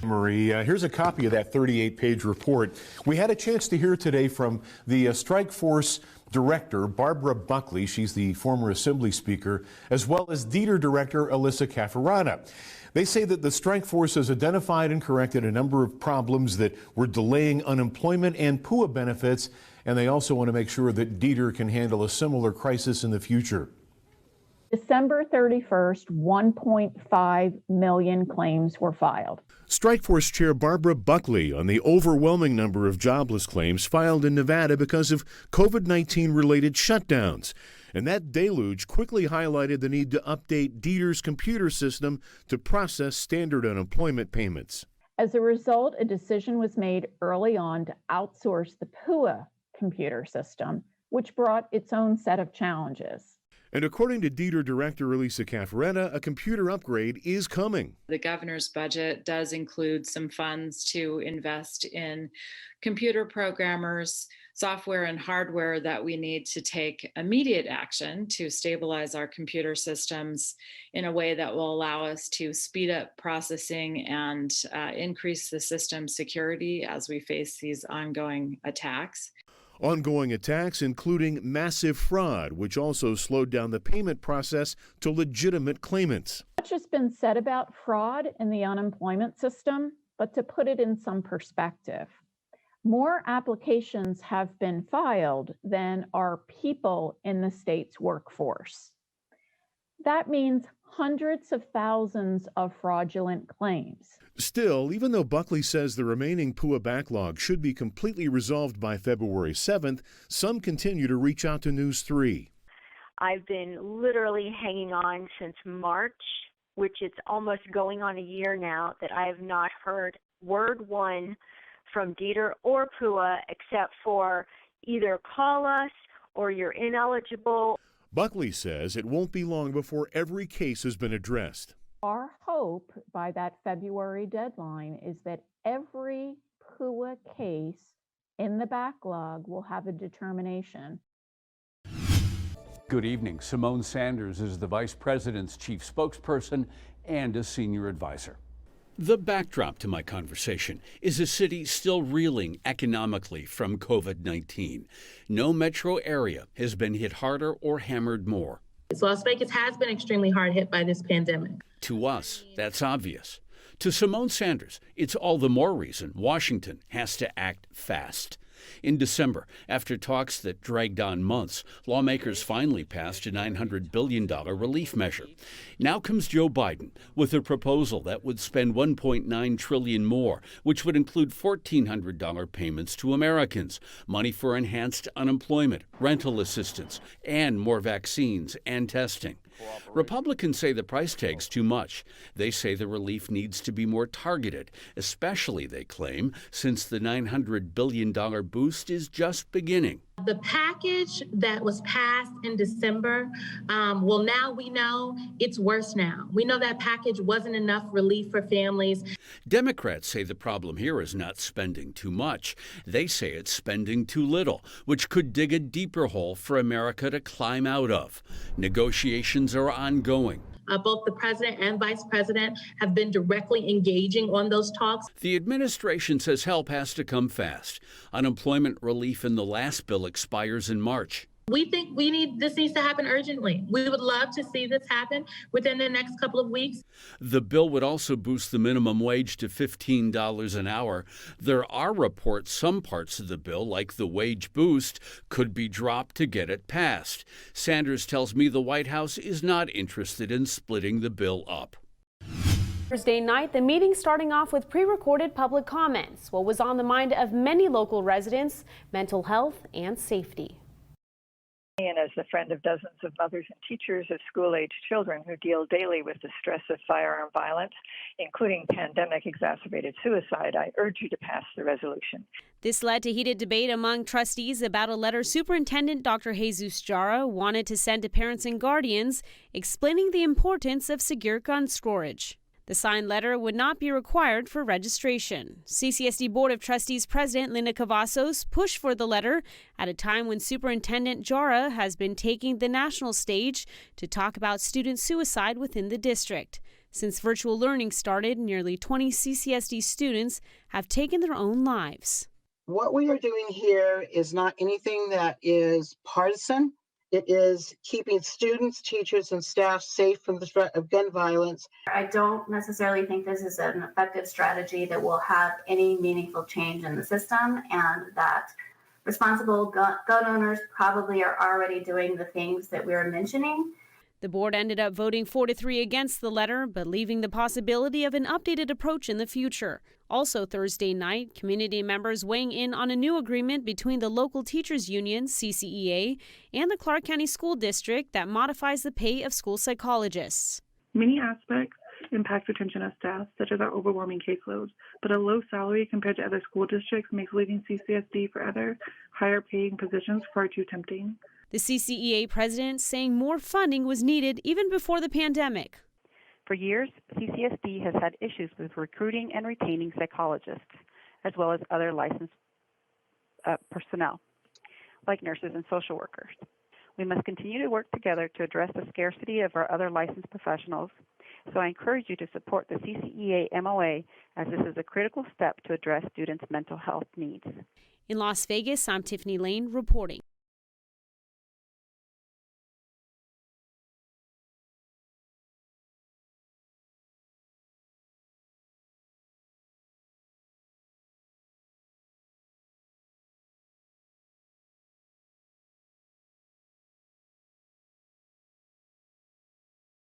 Marie, here's a copy of that 38-page report. We had a chance to hear today from the strike force director, Barbara Buckley. She's the former Assembly Speaker, as well as DETR Director Alyssa Cafarana. They say that the strike force has identified and corrected a number of problems that were delaying unemployment and PUA benefits, and they also want to make sure that DETR can handle a similar crisis in the future. December 31st, 1.5 million claims were filed. Strikeforce Chair Barbara Buckley on the overwhelming number of jobless claims filed in Nevada because of COVID-19 related shutdowns. And that deluge quickly highlighted the need to update DETR's computer system to process standard unemployment payments. As a result, a decision was made early on to outsource the PUA computer system, which brought its own set of challenges. And according to DETR Director Alyssa Cafarana, a computer upgrade is coming. The governor's budget does include some funds to invest in computer programmers, software and hardware that we need to take immediate action to stabilize our computer systems in a way that will allow us to speed up processing and increase the system security as we face these ongoing attacks. Ongoing attacks including massive fraud, which also slowed down the payment process to legitimate claimants. Much has been said about fraud in the unemployment system, but to put it in some perspective, more applications have been filed than are people in the state's workforce. That means hundreds of thousands of fraudulent claims. Still, even though Buckley says the remaining PUA backlog should be completely resolved by February 7th, some continue to reach out to News 3. I've been literally hanging on since March, which it's almost going on a year now, that I have not heard word one from DETR or PUA except for either call us or you're ineligible. Buckley says it won't be long before every case has been addressed. Our hope by that February deadline is that every PUA case in the backlog will have a determination. Good evening. Symone Sanders is the Vice President's chief spokesperson and a senior advisor. The backdrop to my conversation is a city still reeling economically from COVID-19. No metro area has been hit harder or hammered more. So Las Vegas has been extremely hard hit by this pandemic. To us, that's obvious. To Symone Sanders, it's all the more reason Washington has to act fast. In December, after talks that dragged on months, lawmakers finally passed a $900 billion relief measure. Now comes Joe Biden with a proposal that would spend $1.9 trillion more, which would include $1,400 payments to Americans, money for enhanced unemployment, rental assistance, and more vaccines and testing. Republicans say the price tag's too much. They say the relief needs to be more targeted, especially, they claim, since the $900 billion boost is just beginning. The package that was passed in December, now we know it's worse now. We know that package wasn't enough relief for families. Democrats say the problem here is not spending too much. They say it's spending too little, which could dig a deeper hole for America to climb out of. Negotiations are ongoing. Both the president and vice president have been directly engaging on those talks. The administration says help has to come fast. Unemployment relief in the last bill expires in March. We think this needs to happen urgently. We would love to see this happen within the next couple of weeks. The bill would also boost the minimum wage to $15 an hour. There are reports some parts of the bill, like the wage boost, could be dropped to get it passed. Sanders tells me the White House is not interested in splitting the bill up. Thursday night, the meeting starting off with pre-recorded public comments. What was on the mind of many local residents: mental health and safety. And as the friend of dozens of mothers and teachers of school-aged children who deal daily with the stress of firearm violence, including pandemic-exacerbated suicide, I urge you to pass the resolution. This led to heated debate among trustees about a letter Superintendent Dr. Jesus Jara wanted to send to parents and guardians explaining the importance of secure gun storage. The signed letter would not be required for registration. CCSD Board of Trustees President Linda Cavazos pushed for the letter at a time when Superintendent Jara has been taking the national stage to talk about student suicide within the district. Since virtual learning started, nearly 20 CCSD students have taken their own lives. What we are doing here is not anything that is partisan. It is keeping students, teachers, and staff safe from the threat of gun violence. I don't necessarily think this is an effective strategy that will have any meaningful change in the system, and that responsible gun owners probably are already doing the things that we are mentioning. The board ended up voting 4-3 against the letter, but leaving the possibility of an updated approach in the future. Also Thursday night, community members weighing in on a new agreement between the local teachers union, CCEA, and the Clark County School District that modifies the pay of school psychologists. Many aspects impact retention of staff, such as our overwhelming caseloads, but a low salary compared to other school districts makes leaving CCSD for other higher paying positions far too tempting. The CCEA president saying more funding was needed even before the pandemic. For years, CCSD has had issues with recruiting and retaining psychologists, as well as other licensed personnel, like nurses and social workers. We must continue to work together to address the scarcity of our other licensed professionals, so I encourage you to support the CCEA MOA, as this is a critical step to address students' mental health needs. In Las Vegas, I'm Tiffany Lane reporting.